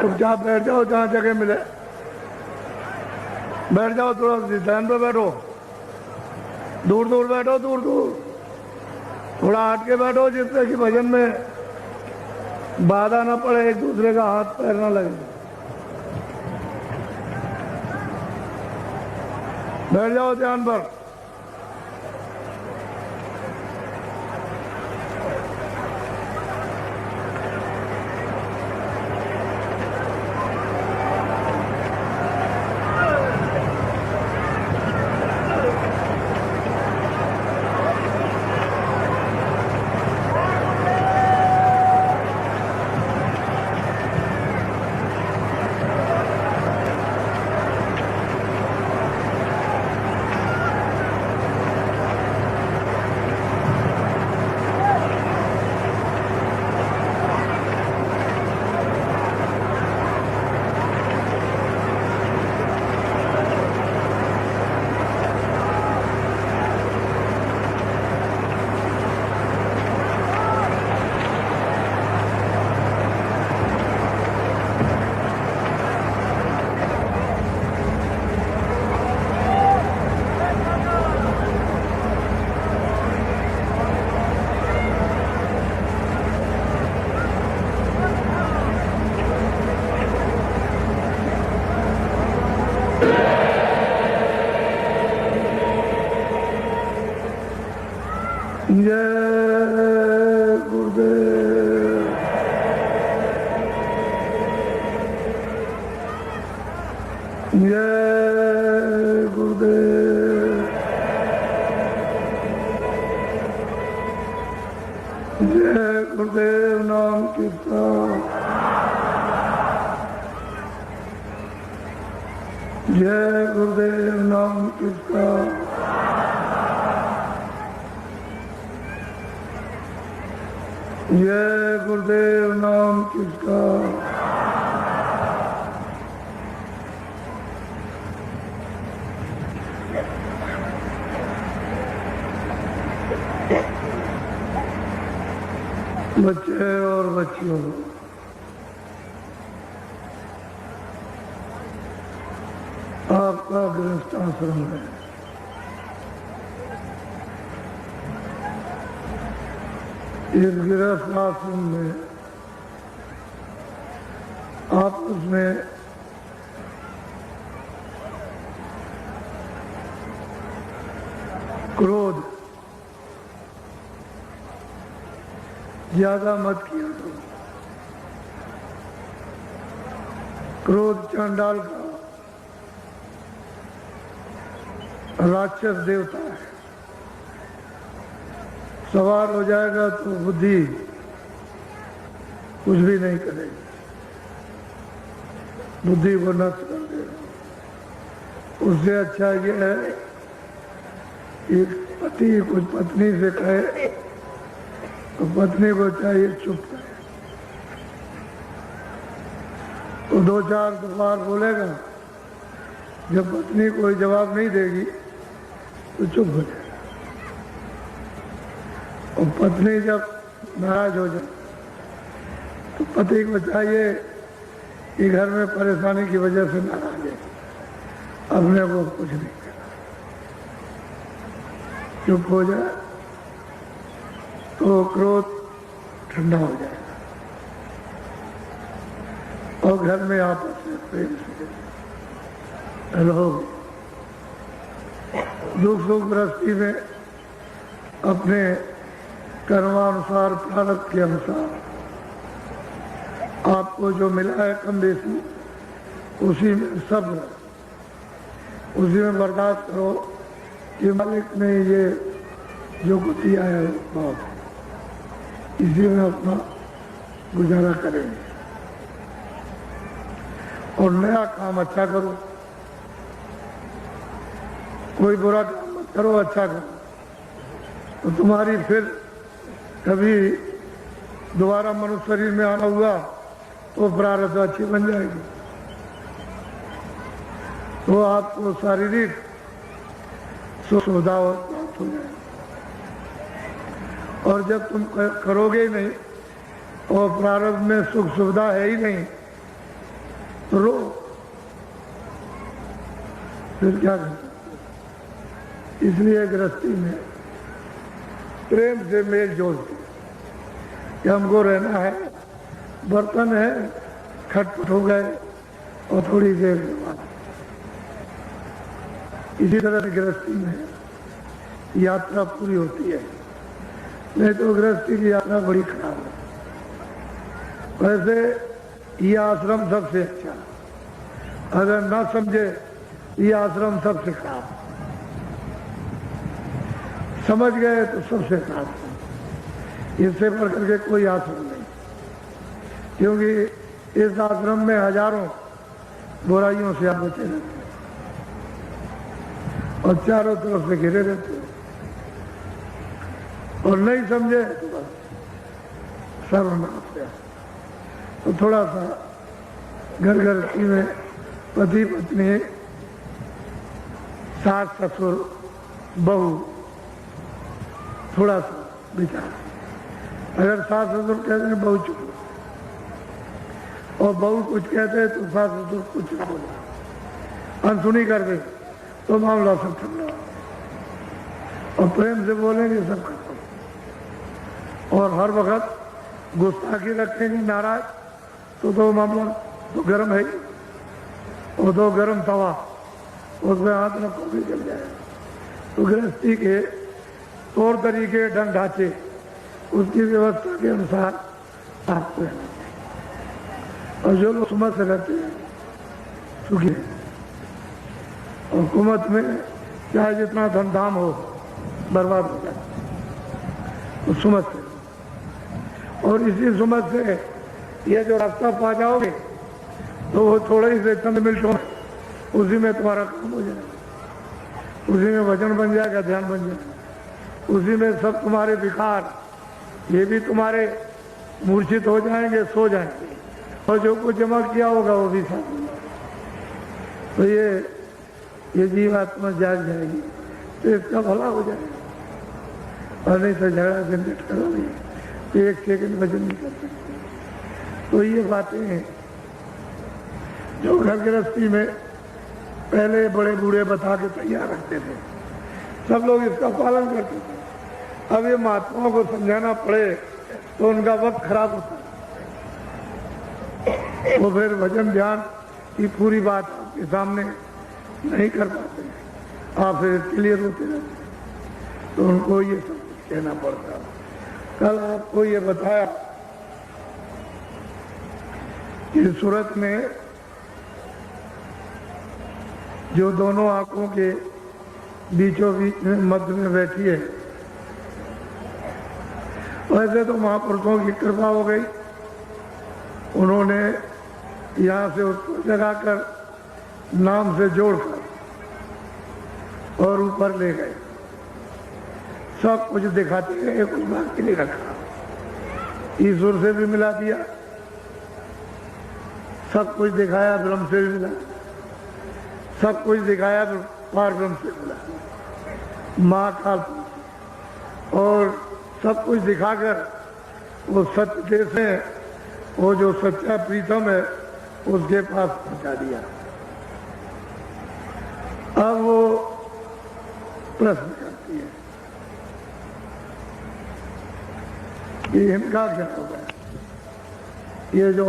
चुपचाप बैठ जाओ, जहाँ जगह मिले बैठ जाओ। थोड़ा ध्यान पे बैठो, दूर दूर बैठो, दूर दूर थोड़ा हट के बैठो, जिससे कि भजन में बाधा ना पड़े, एक दूसरे का हाथ पैर ना लगे। बैठ जाओ ध्यान पर। जय गुरुदेव। जय गुरुदेव। जय गुरुदेव नाम कीर्तन। जय गुरुदेव नाम कीर्तन। जय गुरुदेव नाम किसका। बच्चे और बच्चियों, आपका गृहस्थ आश्रम है। इस गृहस्थ आश्रम में आपस में क्रोध ज्यादा मत किया करो। क्रोध चांडाल का राक्षस देवता है। सवार हो जाएगा तो बुद्धि कुछ भी नहीं करेगी, बुद्धि को नष्ट कर देगा। उससे अच्छा ये है कि पति कुछ पत्नी से कहे तो पत्नी को चाहिए चुप करे। तो दो चार बार बोलेगा, जब पत्नी कोई जवाब नहीं देगी तो चुप हो जाए। और पत्नी जब नाराज हो जाए तो पति को चाहिए कि घर में परेशानी की वजह से नाराज है, अपने को कुछ नहीं करना, चुप हो जाए तो क्रोध ठंडा हो जाएगा और घर में आपस में प्रेम से रहोगे। दुख सुख गृहस्थी में अपने कर्मानुसार, प्रारब्ध के अनुसार आपको जो मिला है कम बेसी, उसी में सब्र, उसी में बर्दाश्त करो कि मालिक ने ये जो कुछ दिया है बहुत, इसी में अपना गुजारा करेंगे। और नया काम अच्छा करो, कोई बुरा काम मत करो, अच्छा करो, तो तुम्हारी फिर कभी दोबारा मनुष्य शरीर में आना हुआ तो प्रारब्ध अच्छी बन जाएगी, तो आपको शारीरिक सुख सुविधा प्राप्त हो जाएगी। और जब तुम करोगे ही नहीं और प्रारब्ध में सुख सुविधा है ही नहीं, रो, फिर क्या कर। इसलिए गृहस्थी में प्रेम से मेल जोल कि हमको रहना है, बर्तन है खटपट हो गए और थोड़ी देर के बाद। इसी तरह से गृहस्थी में यात्रा पूरी होती है, नहीं तो गृहस्थी की यात्रा बड़ी खराब है। वैसे ये आश्रम सबसे अच्छा, अगर ना समझे ये आश्रम सबसे खराब, समझ गए तो सबसे खराब। इससे बढ़ करके कोई आश्रम नहीं, क्योंकि इस आश्रम में हजारों बुराइयों से आप बचे रहते हैं और चारों तरफ से घिरे रहते हैं, और नहीं समझे तो बस सर्वनाश है। तो थोड़ा सा घर गृहस्थी में पति पत्नी, सास ससुर बहू, थोड़ा सा विचार। अगर सास ससुर कहते हैं बहू चुप, और बहू कुछ कहते हैं तो सास ससुर कुछ ना बोले, अनसुनी कर दे तो मामला सब ठंडा, और प्रेम से बोलेंगे सब खत्म। और हर वक्त गुस्ताखी रखेंगे नाराज तो मामला तो गर्म है, और दो गर्म तवा उसमें हाथ रखो भी जल जाएगा। तो गृहस्थी के तौर तरीके, ढंग ढांचे, उसकी व्यवस्था के अनुसार आपको रहना चाहिए। और जो लोग सुमत से रहते हैं सुखी है, और कुमत में चाहे जितना धन धाम हो बर्बाद हो जाए, तो सुमत से, और इसी सुमत से ये जो रास्ता पा जाओगे तो वो थोड़े ही से चंद मिनटों में उसी में तुम्हारा काम हो जाएगा, उसी में वजन बन जाएगा, ध्यान बन जाएगा, उसी में सब तुम्हारे विकार ये भी तुम्हारे मूर्छित हो जाएंगे, सो जाएंगे, और जो कुछ जमा किया होगा वो भी साथ में। तो ये जीवात्मा जाग जाएगी तो इसका भला हो जाएगा, और नहीं तो झगड़ा झंझट करो नहीं तो एक सेकंड वजन नहीं कर सकते। तो ये बातें हैं जो घर गृहस्थी में पहले बड़े बूढ़े बता के तैयार रखते थे, सब लोग इसका पालन करते थे। अब ये महात्माओं को समझाना पड़े तो उनका वक्त खराब होता है, वो फिर भजन ध्यान की पूरी बात आपके सामने नहीं कर पाते, आप फिर इसके लिए रोते रहते, तो उनको ये सब कहना पड़ता। कल आपको ये बताया कि सूरत में जो दोनों आंखों के बीचों बीच में मध्य में बैठी है, वैसे तो महापुरुषों की कृपा हो गई, उन्होंने यहाँ से उसको जगाकर नाम से जोड़कर और ऊपर ले गए, सब कुछ दिखाते गए, कुछ बाकी नहीं रखा, ईश्वर से भी मिला दिया, सब कुछ दिखाया, ब्रह्म से भी मिला, सब कुछ दिखाया, पार ब्रह्म से मिला, महाकाल, और सब कुछ दिखाकर वो सत्य देश में वो जो सच्चा प्रीतम है उसके पास पहुंचा दिया। अब वो प्रश्न करती है कि इनका क्या होगा, ये जो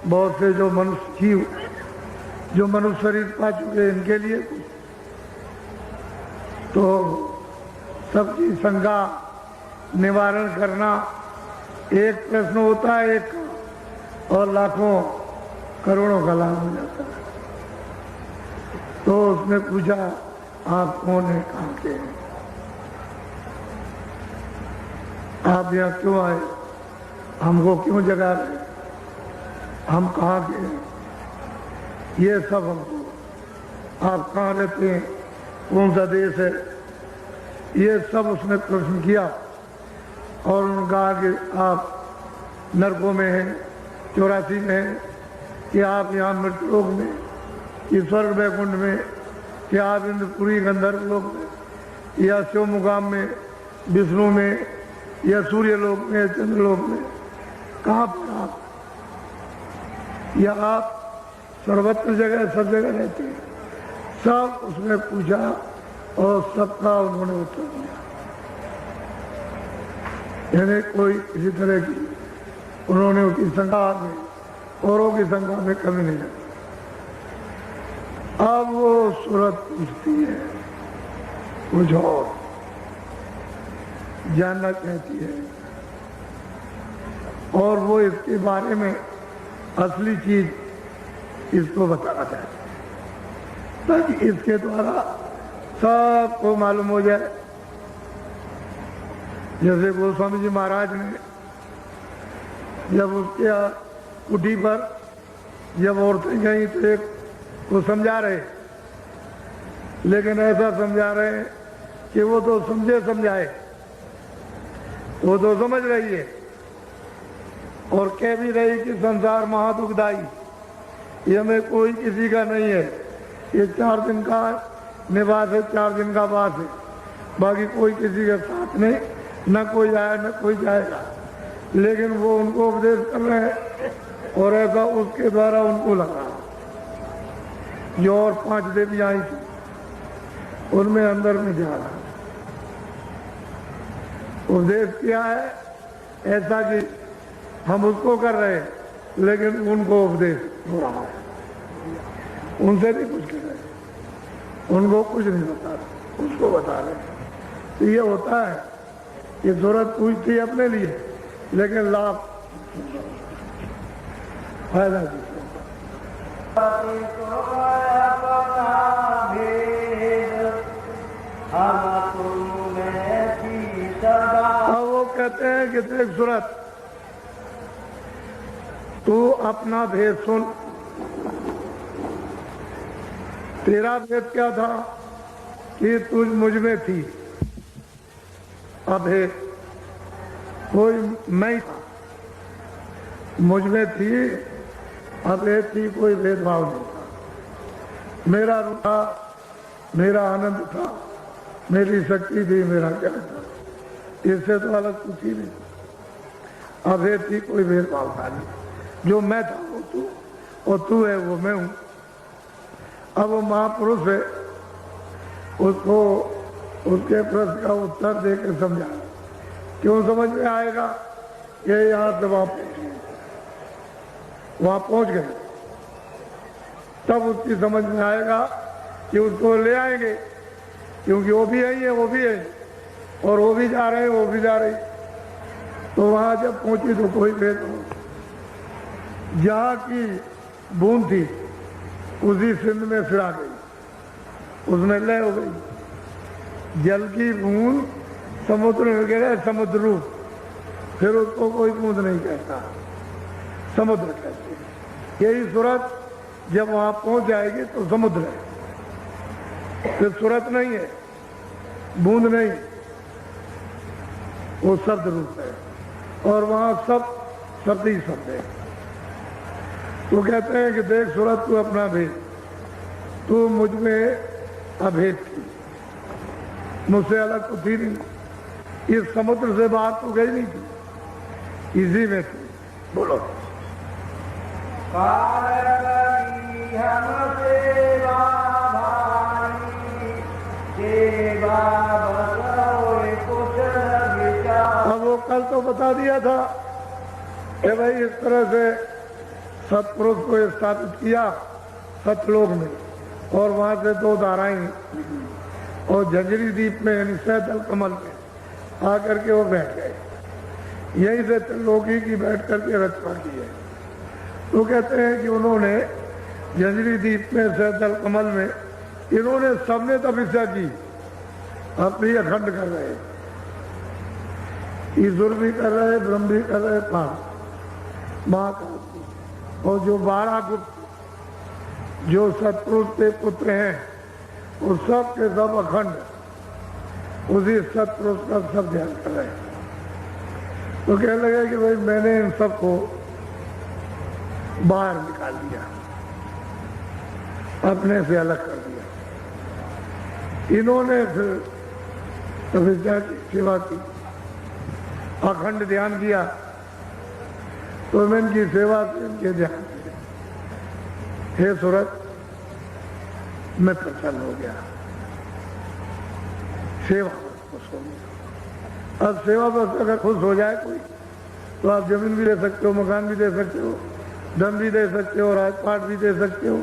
बहुत से जो मनुष्य जीव जो मनुष्य शरीर पा चुके इनके लिए कुछ तो सबकी शंका निवारण करना एक प्रश्न होता है, एक और लाखों करोड़ों का लाभ हो जाता है। तो उसने पूछा आप कौन है, कहाँ के हैं, आप यहाँ क्यों आए, हमको क्यों जगा रहे, हम कहाँ के हैं, ये सब हमको, आप कहाँ रहते हैं, कौन सा देश है, ये सब उसने प्रश्न किया। और उन्होंने कहा कि आप नरकों में हैं, 84 में हैं, कि आप यहाँ मृत्युलोक में, कि स्वर्ग वैकुंठ में, कि आप इंद्रपुरी गंधर्व लोक में, या शिव मुकाम में, विष्णु में, या सूर्य लोक में, चंद्रलोक में, कहाँ पर आप, या आप सर्वत्र जगह सब जगह रहते हैं, सब उसने पूछा और सबका उन्होंने उत्तर दिया। यानी कोई किसी तरह की उन्होंने उसकी शंका में, औरों की शंका में कमी नहीं रखी। अब वो सूरत पूछती है कुछ और, जानना चाहती है, और वो इसके बारे में असली चीज इसको बताना चाहती है ताकि इसके द्वारा सबको मालूम हो जाए। जैसे गोस्वामी जी महाराज ने जब उसके कुटी पर जब औरतें गई तो एक को समझा रहे, लेकिन ऐसा समझा रहे कि वो तो समझे समझाए, वो तो समझ रही है और कह भी रही कि संसार महादुखदाई, ये में कोई किसी का नहीं है, ये 4 दिन का निवास है, 4 दिन का वास है, बाकी कोई किसी के साथ नहीं, न कोई आया न कोई जाएगा। लेकिन वो उनको उपदेश कर रहे हैं और ऐसा उसके द्वारा उनको लगा। जो और 5 देवी आई थी उनमें अंदर में जा रहा उपदेश किया है ऐसा कि हम उसको कर रहे हैं, लेकिन उनको उपदेश हो रहा है, उनसे भी कुछ कह रहे, उनको कुछ नहीं बता रहे, उसको बता रहे। तो ये होता है कि जरूरत पूछती है अपने लिए, लेकिन लाभ फायदा भी। अब वो कहते हैं कि देख सूरत, तू अपना भेद सुन। तेरा भेद क्या था कि तू मुझ में थी, अभेद कोई मैं था, मुझ में थी, अभेद थी, कोई भेदभाव नहीं था। मेरा रूप था, मेरा आनंद था, मेरी शक्ति थी, मेरा क्या था, इससे तो अलग कुछ ही नहीं। अभेद थी, कोई भेदभाव था नहीं। जो मैं था वो तू, और तू है वो मैं हूं। अब वो महापुरुष है, उसको उसके प्रश्न का उत्तर देकर समझा। क्यों समझ में आएगा? ये यहां से वहां पहुंच गए, तब उसकी समझ में आएगा कि उसको ले आएंगे, क्योंकि वो भी आई है, वो भी है, और वो भी जा रहे हैं, वो भी जा रही। तो वहां जब पहुंची तो कोई भेद नहीं। जहां की बूंद थी उसी सिंध में फिरा गई, उसमें लय हो गई। जल की बूंद समुद्र में गिरे, समुद्र रूप, फिर उसको कोई बूंद नहीं कहता, समुद्र कहते हैं। यही सूरत जब वहां पहुंच जाएगी तो समुद्र है, फिर सूरत नहीं है, बूंद नहीं, वो शब्द रूप है, और वहां सब शब्द ही शब्द है। तो कहते हैं कि देख सूरत, तू अपना भेद, तू मुझ में अभेद थी, मुझसे अलग तो थी नहीं, इस समुद्र से बाहर तो गई नहीं थी, इसी में थी। बोलो। अब वो कल तो बता दिया था कि भाई इस तरह से सतपुरुष को स्थापित किया सतलोक में, और वहां से 2 धाराएं, और झंझरी द्वीप में यानी सैदल कमल में आकर के वो बैठ गए। यहीं से त्रिलोकी की बैठ करके रचना की है। तो कहते हैं कि उन्होंने झंझरी द्वीप में सैदल कमल में इन्होंने सबने तपस्या की, अपनी अखंड कर रहे, ईश्वर भी कर रहे, ब्रह्म भी कर रहे, महाकाल, और जो 12 गुप्त जो सतपुरुष के पुत्र हैं वो सब के सब अखंड उसी सतपुरुष का सब ध्यान कर रहे हैं। तो कहने लगे कि भाई मैंने इन सबको बाहर निकाल दिया, अपने से अलग कर दिया। इन्होंने फिर तपस्या की, सेवा की, अखंड ध्यान किया, तो मैं इनकी सेवा से इनके ध्यान किया। हे सूरत, मैं प्रसन्न हो गया, सेवा खुश हो गया। अब सेवा बस अगर खुश हो जाए कोई तो आप जमीन भी दे सकते हो, मकान भी दे सकते हो, धन भी दे सकते हो, राजपाट भी दे सकते हो,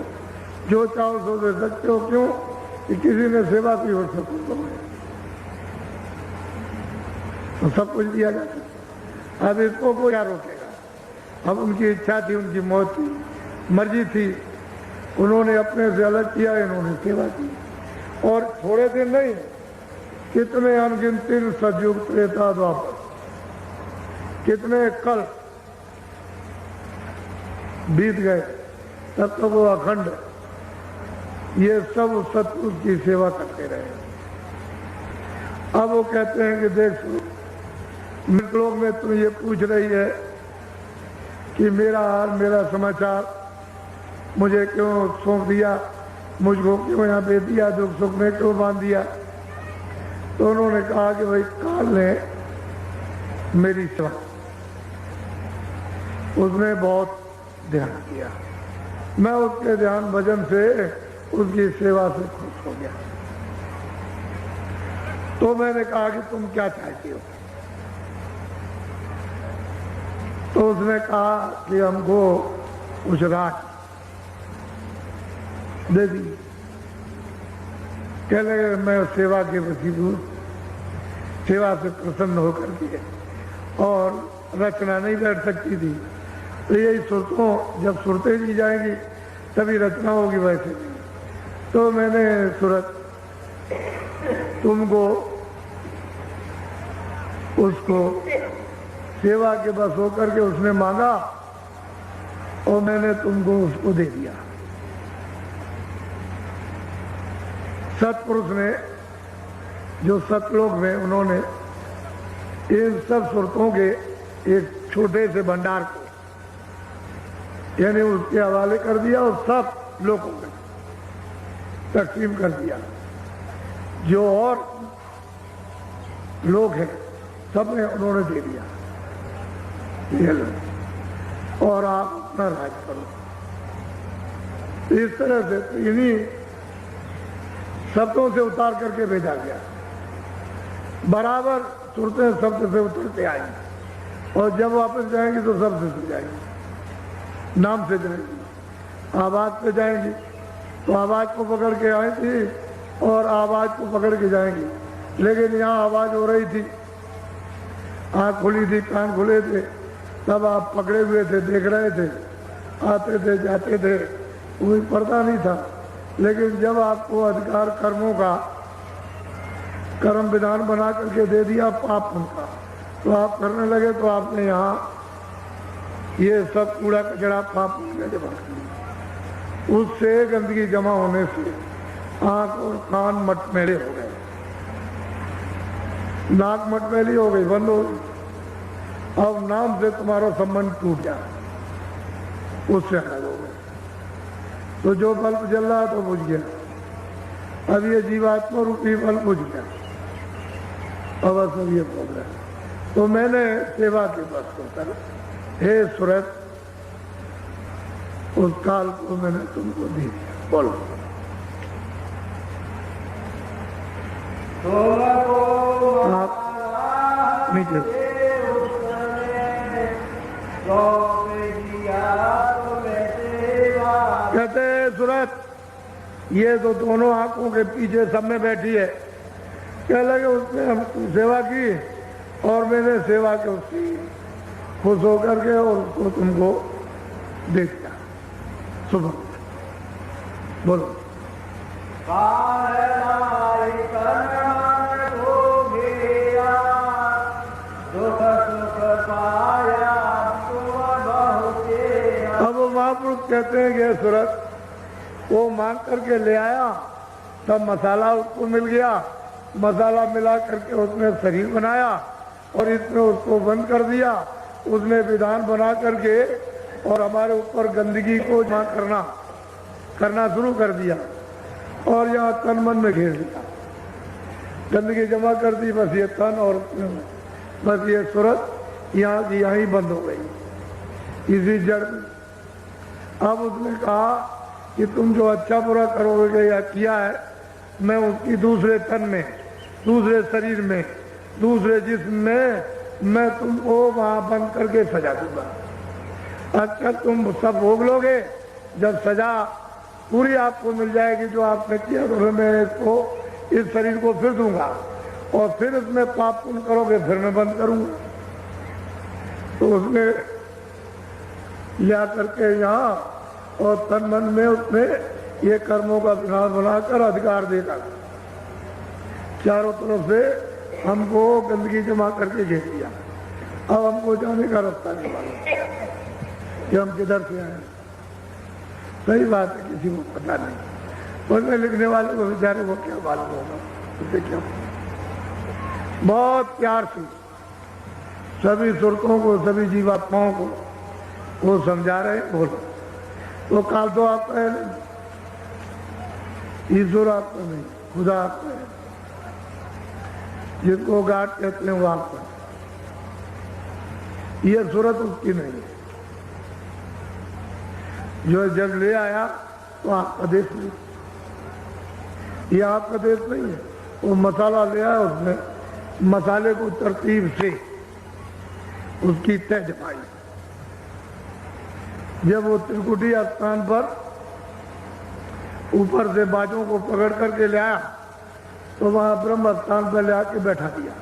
जो चाहो सो दे सकते हो। क्यों कि किसी ने सेवा की और सब कुछ तो सब कुछ दिया जाता। अब इसको कोई क्या रोकेगा। अब उनकी इच्छा थी, उनकी मौत थी, मर्जी थी, उन्होंने अपने से अलग किया, इन्होंने सेवा की। और थोड़े दिन नहीं, कितने अनगिनती सतयुग त्रेता द्वापर, कितने कल बीत गए, तब तक वो अखंड ये सब सतपुरुष की सेवा करते रहे। अब वो कहते हैं कि देख लोग में तू ये पूछ रही है कि मेरा हाल, मेरा समाचार मुझे क्यों सौंप दिया, मुझको क्यों यहाँ पे दिया, दुख सुख में क्यों बांध दिया। तो उन्होंने कहा कि भाई काल ने मेरी सेवा, उसने बहुत ध्यान किया, मैं उसके ध्यान भजन से, उसकी सेवा से खुश हो गया। तो मैंने कहा कि तुम क्या चाहती हो। तो उसने कहा कि हमको कुछ राख दे दी। कह लगे मैं सेवा के वसीब हूँ, सेवा से प्रसन्न होकर के, और रचना नहीं बैठ सकती थी। तो यही सुरतों, जब सुरतें दी जाएंगी तभी रचना होगी, वैसे नहीं। तो मैंने सूरत तुमको उसको सेवा के बस होकर के उसने मांगा और मैंने तुमको उसको दे दिया। सतपुरुष ने, जो सतलोक में, उन्होंने इन सब सुरतों के एक छोटे से भंडार को यानी उसके हवाले कर दिया और सब लोगों में तकसीम कर दिया। जो और लोग हैं सब ने उन्होंने दे दिया, ये लो और आप अपना राज करो। इस तरह से तो इन्हीं शब्दों से उतार करके भेजा गया। बराबर सुरतें शब्द से उतरते आएंगी और जब वापस जाएंगी तो शब्द से जाएंगी, नाम से जाएंगी, आवाज से जाएंगी तो आवाज को पकड़ के आई थी और आवाज को पकड़ के जाएंगी। लेकिन यहाँ आवाज हो रही थी, आँख खुली थी, कान खुले थे, तब आप पकड़े हुए थे, देख रहे थे, आते थे, जाते थे, कोई पर्दा नहीं था। लेकिन जब आपको अधिकार कर्मों का कर्म विधान बना करके दे दिया पाप उनका, तो आप करने लगे। तो आपने यहाँ ये सब कूड़ा कचड़ा पाप में जमा कर दिया। उससे गंदगी जमा होने से आंख और कान मटमैले हो गए, नाक मटमैली हो गई, बंद हो गई। अब नाम से तुम्हारा संबंध टूट गया, उससे अलग हो गए। तो जो बल्ब जल रहा तो बुझ गया। अब ये जीवात्मा रूपी बल्ब बुझ गया, अब सब ये बोल रहा है। तो मैंने सेवा के बस को कर, हे सूरत, उस काल को मैंने तुमको दी। बोलो आप नीचे कहते सूरत, ये तो दोनों आंखों के पीछे सब में बैठी है। क्या लगे उसने हम सेवा की और मैंने सेवा की उसकी खुश होकर के और उसको तुमको दे दिया। सुबह बोलो अब महापुरुष कहते हैं कि सूरत, वो मांग करके ले आया, तब मसाला उसको मिल गया, मसाला मिला करके उसने शरीर बनाया और इसमें उसको बंद कर दिया। उसने विधान बना करके और हमारे ऊपर गंदगी को जमा करना शुरू कर दिया और यहाँ तन मन में घेर दिया, गंदगी जमा कर दी। बस ये तन और बस ये सूरत यहाँ की यहाँ ही बंद हो गई, इसी जड़ में। अब उसने कहा कि तुम जो अच्छा बुरा करोगे या किया है, मैं उसकी दूसरे तन में, दूसरे शरीर में, दूसरे जिस्म में मैं तुमको वहां बंद करके सजा दूंगा। अच्छा तुम सब भोग लोगे, जब सजा पूरी आपको मिल जाएगी जो आपने किया, तो मैं इसको, इस शरीर को फिर दूंगा और फिर इसमें पाप पुण्य करोगे, फिर मैं बंद करूंगा। तो उसने लिया करके यहाँ और तन मन में उसने ये कर्मों का विनाश बनाकर अधिकार देकर चारों तरफ से हमको गंदगी जमा करके घेर दिया। अब हमको जाने का रास्ता नहीं मालूम कि हम किधर से आए। सही बात है, किसी को पता नहीं, पढ़ने लिखने वाले को बेचारे को क्या मालूम होगा, उसे क्या। बहुत प्यार से सभी सुरतों को, सभी जीवात्माओं को वो समझा रहे। बोलो वो काल तो आपका है नहीं, ईश्वर आपका नहीं, खुदा आपका है, जिसको गाड कहते हैं वो आपका। ये सूरत उसकी नहीं है। जो जब ले आया तो आपका देश नहीं, ये आपका देश नहीं है। वो मसाला ले आया, उसने मसाले को तरतीब से उसकी तय जमाई। जब वो त्रिकुटी स्थान पर ऊपर से बाजों को पकड़ करके ले आया, तो वहां ब्रह्म स्थान पर ले आके बैठा दिया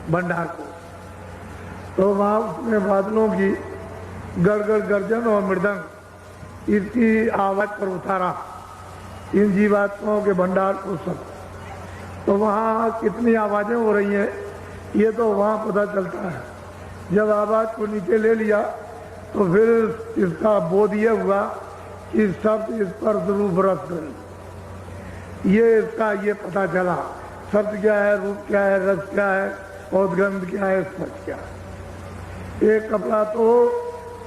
भंडार को। तो वहां उसने बादलों की गड़गड़ गर्जन और मृदंग इसकी आवाज पर उतारा इन जीवात्माओं के भंडार को सब। तो वहाँ कितनी आवाजें हो रही हैं ये तो वहाँ पता चलता है। जब आवाज को नीचे ले लिया तो फिर इसका बोध ये हुआ कि शब्द इस पर रूप रस करें। ये इसका ये पता चला शब्द क्या है, रूप क्या है, रस क्या है और गंध क्या है, स्पर्श क्या है। एक कपड़ा तो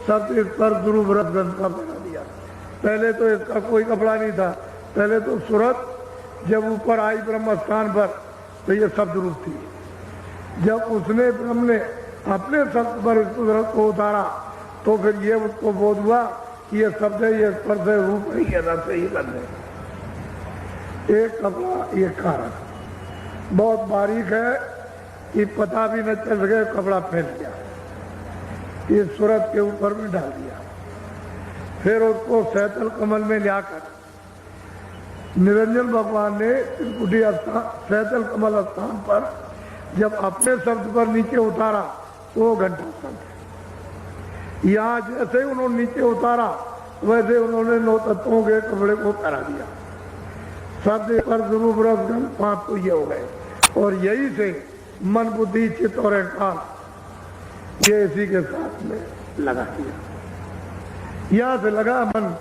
शब्द इस पर रूप रस गंध का बना दिया। पहले तो इसका कोई कपड़ा नहीं था। पहले तो सूरत जब ऊपर आई ब्रह्म स्थान पर तो ये शब्द रूप थी। जब उसने ब्रह्म ने अपने शब्द पर इस सूरत को उतारा तो फिर ये उसको बोध हुआ कि ये शब्द है, ये स्पर्श है, रूप नहीं है, रस है, ये गंध है। एक कपड़ा ये कारण बहुत बारीक है कि पता भी न चल सके, कपड़ा फैल गया, ये सूरत के ऊपर में डाल दिया। फिर उसको सैतल कमल में लाकर निरंजन भगवान ने त्रिकुटी सैतल कमल स्थान पर जब अपने शब्द पर नीचे उतारा तो वो घंटा शब्द। यहाँ जैसे उन्होंने नीचे उतारा वैसे उन्होंने 9 तत्वों के कपड़े को पहना दिया। शब्द पर रूप रस गंध 5 तो ये हो गए और यही से मन बुद्धि चित्त और अहंकार ये इसी के साथ में लगा दिया। यहाँ से लगा मन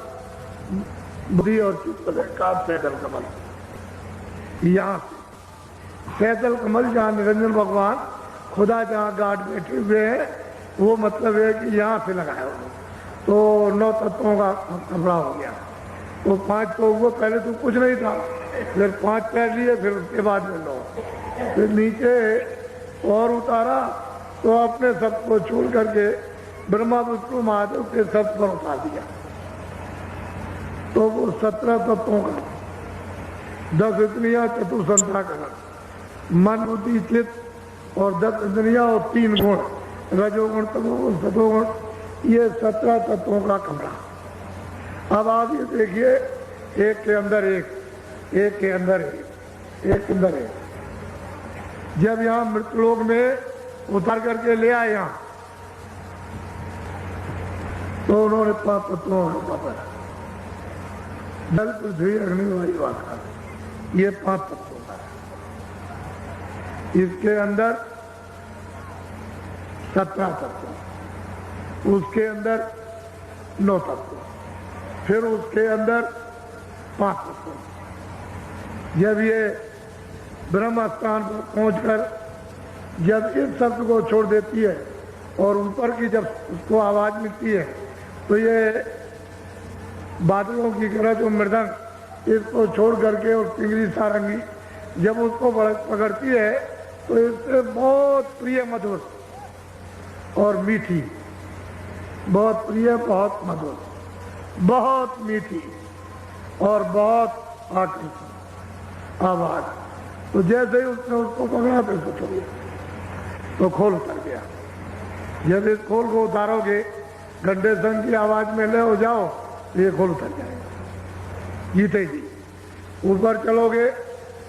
बुद्धि और चित्त और अहंकार सैतल कमल। यहाँ से सैतल कमल जहाँ निरंजन भगवान खुदा जहाँ गार्ड बैठे हुए हैं वो मतलब है कि यहाँ से लगाया तो 9 तत्वों का कपड़ा हो गया। तो 5 तो हुआ, पहले तो कुछ नहीं था, फिर 5 पहन लिए, फिर उसके बाद में 9, फिर नीचे और उतारा तो अपने सब को छोड़ करके ब्रह्मा विष्णु महादेव के सब पर उतार दिया। तो वो 17 तत्वों का 10 इंद्रियां चतुर्संध्याकरण मन बुद्धि चित्त और 10 इंद्रियां और 3 गुण रजोगुण तमोगुण सतोगुण ये 17 तत्वों का कमरा। अब आप ये देखिए एक के अंदर एक, एक के अंदर एक, एक के अंदर एक। जब यहाँ मृतलोक में उतार करके ले आए यहाँ तो उन्होंने 5 तत्वों का पकड़ा, जल पृथ्वी अग्नि वायु आकाश, ये 5 तत्वों का है। इसके अंदर 17 तत्व, उसके अंदर 9 तत्व, फिर उसके अंदर 5 तत्व। जब ये ब्रह्म स्थान पर पहुंचकर जब इस शब्द को छोड़ देती है और ऊपर की जब उसको आवाज मिलती है तो ये बादलों की गरज और मृदंग इसको छोड़ करके और पिंगली सारंगी जब उसको पकड़ती है तो इससे बहुत प्रिय मधुर और मीठी, बहुत प्रिय, बहुत मधुर, बहुत मीठी और बहुत आकर्षण आवाज। तो जैसे ही उसने उसको पकड़ा तो उसको छोड़ दिया, तो खोल उतर गया। जब इस खोल को उतारोगे, घंटे संग की आवाज में ले हो जाओ तो ये खोल उतर जाएगा जीते जी। ऊपर चलोगे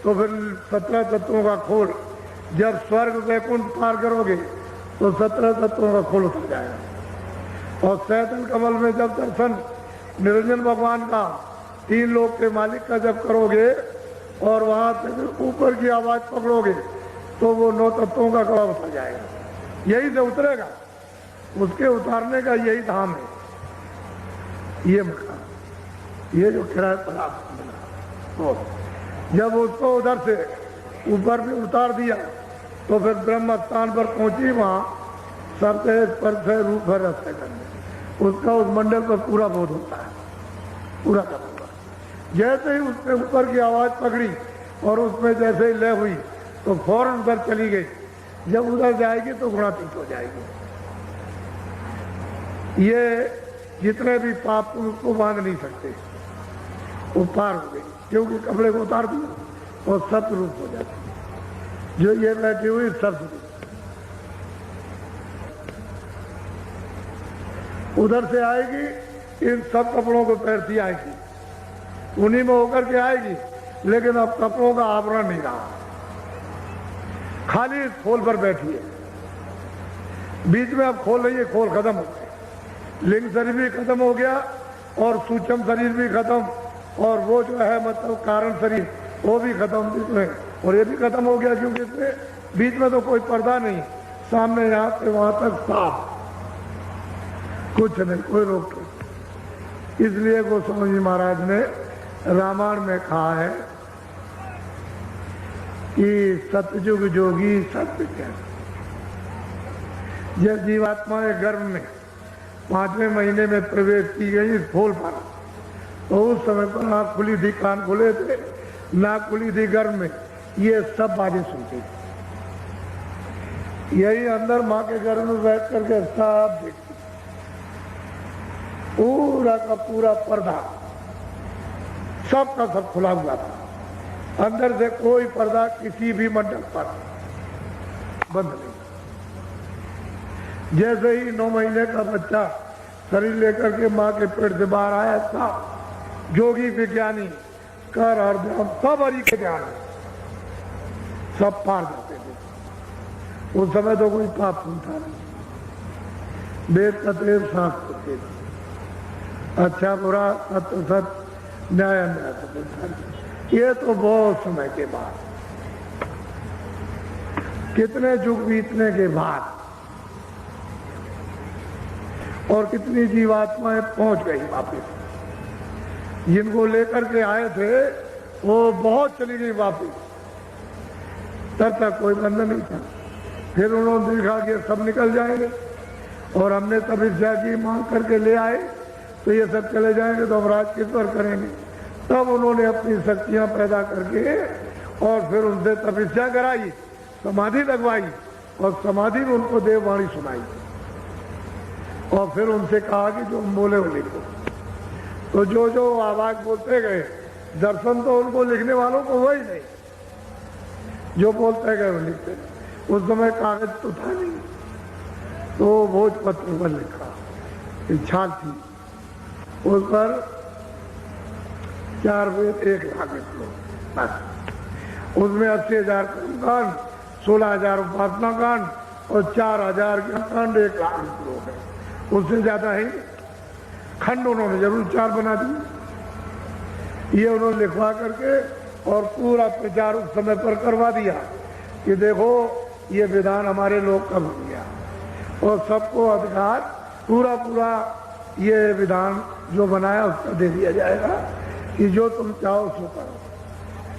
तो फिर 17 तत्वों का खोल, जब स्वर्ग वैकुंठ पार करोगे तो 17 तत्वों का खोल उतर जाएगा। और सैतन कमल में जब दर्शन निरंजन भगवान का, 3 लोक के मालिक का जब करोगे और वहां से ऊपर की आवाज पकड़ोगे तो वो 9 तत्वों का कड़ा उतर जाएगा, यही से उतरेगा। उसके उतारने का यही धाम है, ये मकान, ये जो किराए पर आप मिला। जब उसको उधर से ऊपर भी उतार दिया तो फिर ब्रह्म स्थान पर पहुंची, वहां सबसे स्पर्श रूप है रस्ते करने, उसका उस मंडल पर पूरा बोध होता है, पूरा का पूरा। जैसे ही उसने ऊपर की आवाज पकड़ी और उसमें जैसे ही लय हुई तो फौरन उधर चली गई। जब उधर जाएगी तो गुणातीत हो जाएगी। ये जितने भी पाप उसको बांध नहीं सकते, वो पार हो गई, क्योंकि कपड़े को उतार दिया और सत्य रूप हो जाती है। जो ये बैठी हुई सत्य रूप, उधर से आएगी, इन सब कपड़ों को पहनती आएगी, उन्हीं में होकर के आएगी, लेकिन अब कपड़ों का आवरण नहीं रहा, खाली खोल पर बैठी है। बीच में अब खोल रही है, खोल खत्म हो गए, लिंग शरीर भी खत्म हो गया और सूक्ष्म शरीर भी खत्म, और वो जो है मतलब कारण शरीर वो भी खत्म इसमें, और ये भी खत्म हो गया, क्योंकि इसमें बीच में तो कोई पर्दा नहीं, सामने यहाँ से वहां तक साफ, कुछ नहीं, कोई रोक नहीं। इसलिए गोस्वामी जी महाराज ने रामायण में कहा है कि सतयुग जोगी सत्य क्या। जब जीवात्मा के गर्भ में 5वें महीने में प्रवेश की गई इस खोल पर, तो उस समय पर आँख खुली थी, कान खुले थे, नाक खुली थी गर्भ में, ये सब बातें सुनती थी। यही अंदर माँ के गर्भ में बैठ करके सब देखती, पूरा का पूरा पर्दा सब का सब खुला हुआ था, अंदर से कोई पर्दा किसी भी मंडल पर बंद नहीं। जैसे ही 9 महीने का बच्चा शरीर लेकर के माँ के पेट से बाहर आया था, जोगी विज्ञानी कर और ध्यान सब हरि के ध्यान सब पार जाते थे। उस समय तो कोई पाप सुनता नहीं, वेद कतेव शास्त्र थे, अच्छा बुरा सत्य सत्य न्याय अन्याय सत्य। ये तो बहुत समय के बाद, कितने युग बीतने के बाद और कितनी जीवात्माएं पहुंच गई वापिस। जिनको लेकर के आए थे वो बहुत चली गई वापिस, तब तक कोई बंधन नहीं था। फिर उन्होंने देखा कि सब निकल जाएंगे, और हमने तपस्या की मांग करके ले आए तो ये सब चले जाएंगे, तो हम राज किस पर करेंगे। तब उन्होंने अपनी शक्तियां पैदा करके और फिर उनसे तपस्या कराई, समाधि लगवाई, और समाधि में उनको देववाणी सुनाई, और फिर उनसे कहा कि जो हम बोले वो लिखो। तो जो जो आवाज बोलते गए, दर्शन तो उनको लिखने वालों को हुआ ही नहीं, जो बोलते गए वो लिखते। उस समय कागज तो था नहीं, तो भोजपत्र पर लिखा, छाल थी, उस पर 4 वेद 1 लाख श्लोक बस। उसमें 80,000 कर्मकांड, 16,000 उपासना कांड और 4,000 कांड, 1 लाख श्लोक है, उससे ज्यादा है। खंड उन्होंने जरूर 4 बना दिए। ये उन्होंने लिखवा करके और पूरा प्रचार उस समय पर करवा दिया कि देखो ये विधान हमारे लोग का बन गया, और सबको अधिकार पूरा पूरा ये विधान जो बनाया उसका दे दिया जाएगा कि जो तुम चाहो सो करो,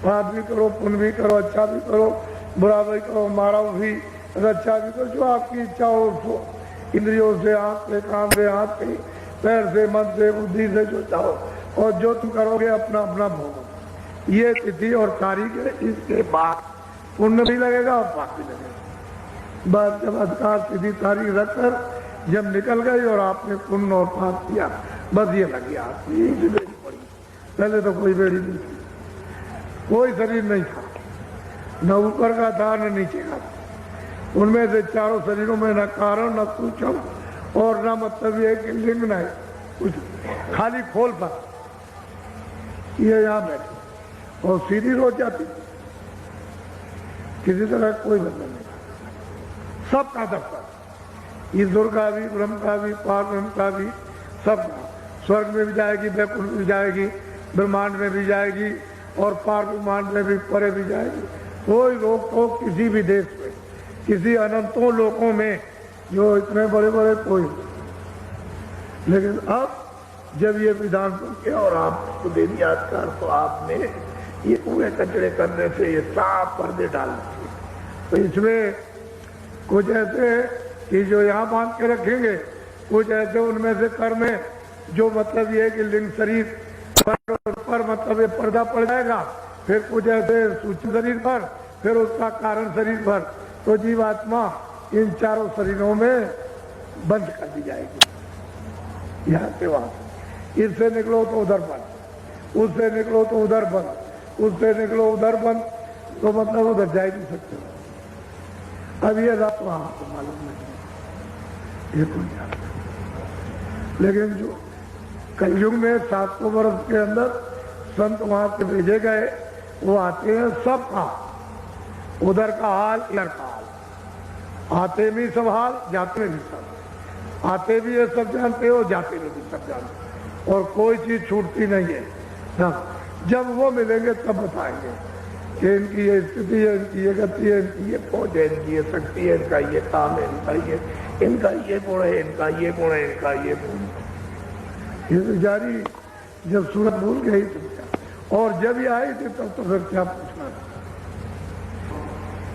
पाप भी करो, पुण्य भी करो, अच्छा भी करो, बुरा भी करो, मारो भी, अच्छा भी करो, जो आपकी इच्छा हो उसको, इंद्रियों से, आंख से, कान से, हाथ से, पैर से, मन से, बुद्धि से, जो चाहो, और जो तुम करोगे अपना अपना भोगो। ये तिथि और तारीख है, इसके बाद पुण्य भी लगेगा और पाप भी लगेगा। बस जब अधिकार तिथि तारीख रखकर जब निकल गई और आपने पुण्य और पाप किया, बस ये लग गया, पड़ी पहले तो कोई बेड़ी नहीं थी, कोई शरीर नहीं था, न ऊपर का था न नीचे का था। उनमें से चारों शरीरों में न कारण न सूचम और न मतलब ये कि लिंग न है कुछ, खाली खोल पर ये यहाँ बैठे और सीधी रोज जाती, किसी तरह कोई मतलब नहीं, सबका दफ्तर, ईश्वर का भी, ब्रह्म का भी, पार ब्रह्म का भी, सबका। स्वर्ग में भी जाएगी, वैकुंठ में भी जाएगी, ब्रह्मांड में भी जाएगी और पार ब्रह्मांड में भी, परे भी जाएगी। कोई रोक टोक किसी भी देश में, किसी अनंतों लोकों में जो इतने बड़े बड़े कोई। लेकिन अब जब ये विधान सुन के और आपको दे दिया कर, तो आपने ये कूड़े कचड़े करने से ये साफ पर्दे डालने चाहिए। तो इसमें कुछ ऐसे कि जो यहाँ बांध के रखेंगे, कुछ ऐसे उनमें से कर्म है जो मतलब ये है कि लिंग शरीर पर मतलब ये पर्दा पड़ जाएगा, फिर कुछ ऐसे सूक्ष्म शरीर पर, फिर उसका कारण शरीर पर। तो जीवात्मा इन चारों शरीरों में बंद कर दी जाएगी, यहाँ से वहां। इससे निकलो तो उधर बंद, उससे निकलो तो उधर बंद, उससे निकलो उधर बंद, तो मतलब उधर जा ही नहीं सकते। अब ये रात वहां को मालूम नहीं, ये कोई जानता। लेकिन जो कलयुग में 700 वर्ष के अंदर संत वहां से भेजे गए, वो आते हैं सबका, उधर का हाल इधर का हाल, आते भी सब हाल, जाते में भी सब, आते भी ये सब जानते हो, जाते में भी सब जानते, और कोई चीज छूटती नहीं है ना। जब वो मिलेंगे तब बताएंगे कि इनकी ये स्थिति है, इनकी ये गति है, इनकी ये पहुंच है, इनकी ये शक्ति है, इनका ये काम है, इनका ये गुण है, इनका ये गुण है, इनका ये गुण। ये तो जारी जब सूरत भूल गई तो क्या, और जब ये आई थी तब तो फिर क्या पूछना था।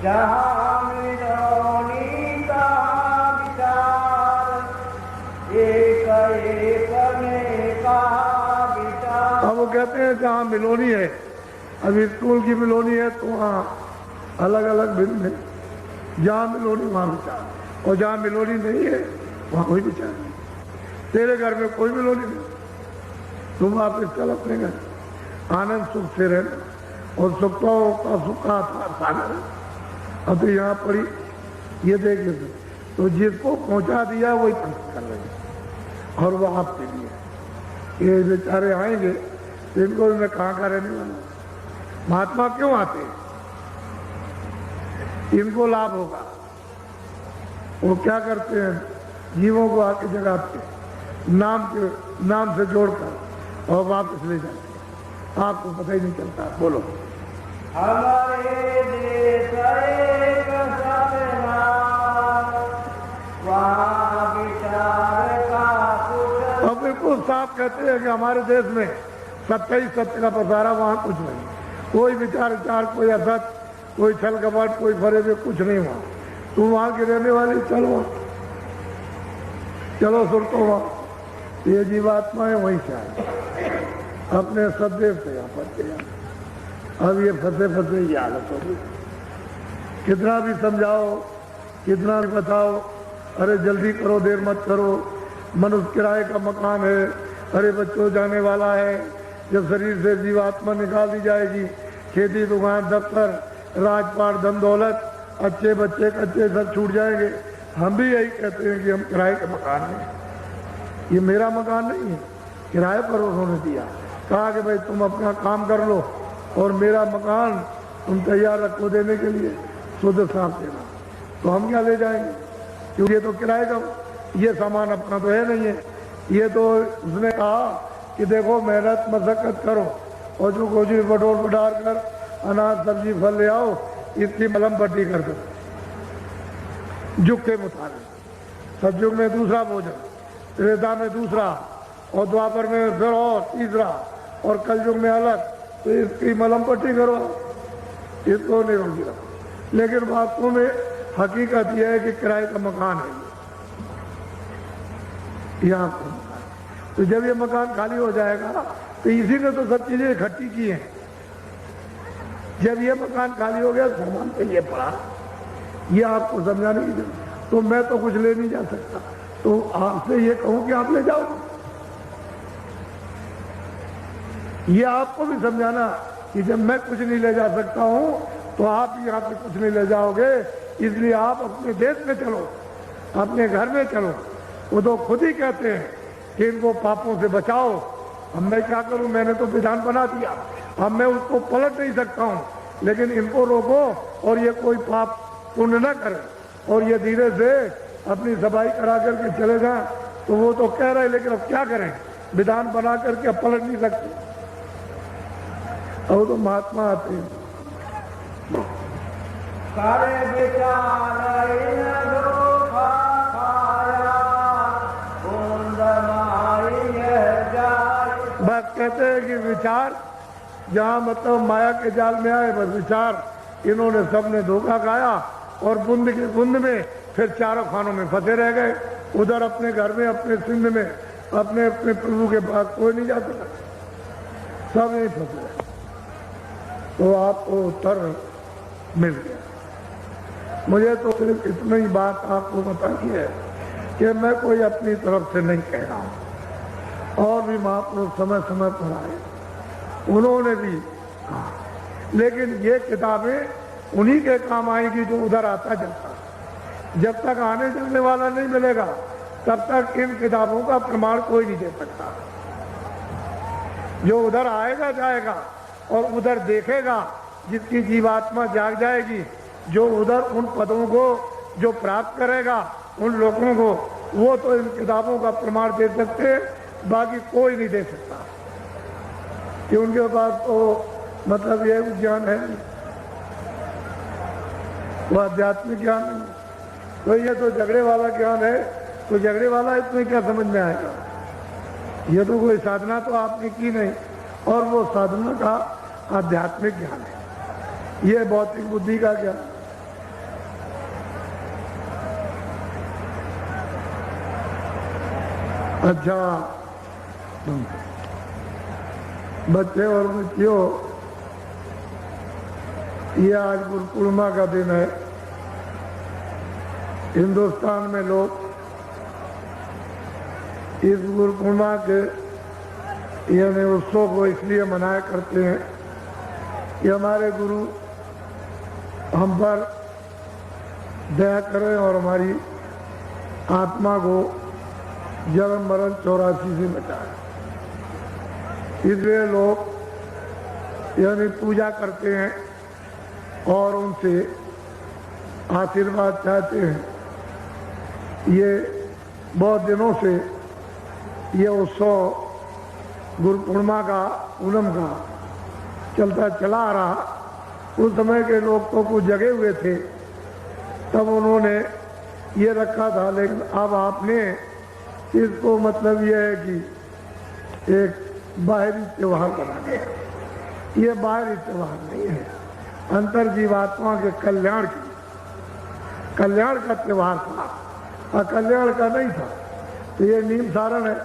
जहाँ मिलोनी तहाँ विचार, एक एक में कहा विचार। अब वो कहते हैं जहाँ मिलोनी है, अभी स्कूल की मिलोनी है तो वहाँ अलग अलग भिन्न है, जहाँ मिलोनी वहाँ विचार, और जहाँ मिलोनी नहीं है वहाँ कोई विचार नहीं। तेरे घर में कोई मिलोनी नहीं, तुम वापिस चल अपने घर, आनंद सुख से रहना, और सुख का था सागर। अब तो यहाँ पड़ी ये देखिए, तो जिसको पहुंचा दिया वही प्रश्न कर रहे हैं, और वो आपके लिए। ये बेचारे आएंगे तो इनको मैं कहाँ का रहने वाला। महात्मा क्यों आते हैं? इनको लाभ होगा। वो क्या करते हैं, जीवों को आके जगाते हैं, नाम से जोड़कर और वापस ले जाते हैं, आपको पता ही नहीं चलता। बोलो। हमारे देश एक वहाँ विचार का कुछ। अब बिल्कुल साफ कहते हैं कि हमारे देश में सत्य ही सत्य का पसारा, वहाँ कुछ नहीं, कोई विचार, कोई असत, कोई छल कपट, कोई फरेबे, कुछ नहीं वहाँ। तुम वहाँ के रहने वाले, चलो चलो सुर तो वहाँ। ये जीवात्मा है, वहीं से आए अपने सदैव से यहाँ पर। अब ये फंसे फंसे ये हालत होगी। कितना भी समझाओ, कितना भी बताओ, अरे जल्दी करो, देर मत करो, मनुष्य किराए का मकान है, अरे बच्चों जाने वाला है, जब शरीर से जीवात्मा निकाल दी जाएगी, खेती दुकान दफ्तर राजपाट धन दौलत, अच्छे बच्चे कच्चे सब छूट जाएंगे। हम भी यही कहते हैं कि हम किराए का मकान है, ये मेरा मकान नहीं है, किराए पर उन्होंने दिया, कहा कि भाई तुम अपना काम कर लो और मेरा मकान तुम तैयार रखो देने के लिए, शुद्ध साफ देना। तो हम क्या ले जाएंगे, क्योंकि ये तो किराए का, ये सामान अपना तो है नहीं है। ये तो उसने कहा कि देखो मेहनत मशक्कत करो और जो गोजी बटोर बटार कर अनाज सब्जी फल ले आओ, इसकी मलम पट्टी कर दो युग के मुताबिक। सतयुग में दूसरा भोजन, त्रेता में दूसरा, और द्वापर में फिर और तीसरा, और कलयुग में अलग। तो इसकी मलम पट्टी करो, इसको निरोगी रखो। लेकिन वास्तव में हकीकत यह है कि किराए का मकान है ये आपको। तो जब ये मकान खाली हो जाएगा, तो इसी ने तो सब चीजें इकट्ठी की हैं। जब ये मकान खाली हो गया, सामान पे ये पड़ा, ये आपको समझाने की जरूरत। तो मैं तो कुछ ले नहीं जा सकता, तो आपसे ये कहूं कि आप ले जाओ। ये आपको भी समझाना कि जब मैं कुछ नहीं ले जा सकता हूं तो आप भी यहाँ से कुछ नहीं ले जाओगे, इसलिए आप अपने देश में चलो, अपने घर में चलो। वो तो खुद ही कहते हैं कि इनको पापों से बचाओ। अब मैं क्या करूं, मैंने तो विधान बना दिया, अब मैं उसको पलट नहीं सकता हूं, लेकिन इनको रोको और ये कोई पाप पुण्य न करे और ये धीरे से अपनी सफाई करा करके चले जाएं। तो वो तो कह रहे हैं, लेकिन अब क्या करें, विधान बना करके अब पलट नहीं सकते। अब तो महात्मा आते हैं। सारे विचार इन धोखा खाया, बूंद माई यह जाए। बस कहते हैं कि विचार जहाँ मतलब माया के जाल में आए, बस विचार इन्होंने सबने धोखा खाया और बूंद के बूंद में फिर चारों खानों में फंसे रह गए। उधर अपने घर में, अपने सिंध में, अपने अपने प्रभु के पास कोई नहीं जा सकता, सब नहीं फंसे रहे। तो आपको उत्तर मिल गया। मुझे तो सिर्फ इतनी ही बात आपको बतानी है कि मैं कोई अपनी तरफ से नहीं कह रहा हूं। और भी महापुरुष समय समय पर आए, उन्होंने भी कहा, लेकिन ये किताबें उन्हीं के काम आएगी जो उधर आता जाता। जब तक आने जाने वाला नहीं मिलेगा तब तक इन किताबों का प्रमाण कोई नहीं दे सकता। जो उधर आएगा जाएगा और उधर देखेगा, जिसकी जीवात्मा जाग जाएगी, जो उधर उन पदों को जो प्राप्त करेगा, उन लोगों को, वो तो इन किताबों का प्रमाण दे सकते हैं, बाकी कोई नहीं दे सकता। कि उनके पास तो मतलब ये ज्ञान है नहीं, वो आध्यात्मिक ज्ञान नहीं। तो ये तो झगड़े वाला ज्ञान है, तो झगड़े वाला इसमें क्या समझ में आएगा। ये तो कोई साधना तो आपने की नहीं, और वो साधना का आध्यात्मिक ज्ञान है, ये भौतिक बुद्धि का ज्ञान। अच्छा बच्चे और बच्चियों, ये आज गुरु पूर्णिमा का दिन है। हिंदुस्तान में लोग इस गुरु पूर्णिमा के यानी उत्सव को इसलिए मनाया करते हैं कि हमारे गुरु हम पर दया करें और हमारी आत्मा को जन्म मरण 84 से बचाएं। इसलिए लोग यानी पूजा करते हैं और उनसे आशीर्वाद चाहते हैं। ये बहुत दिनों से ये उत्सव गुरु पूर्णिमा का, पूनम का चलता चला आ रहा। उस समय के लोग तो कुछ जगे हुए थे, तब उन्होंने ये रखा था, लेकिन अब आपने इसको मतलब ये है कि एक बाहरी त्योहार बना दिया। ये बाहरी त्योहार नहीं है, अंतर जीवात्मा के कल्याण का त्योहार था, अकल्याण का नहीं था। तो ये नीम सारण है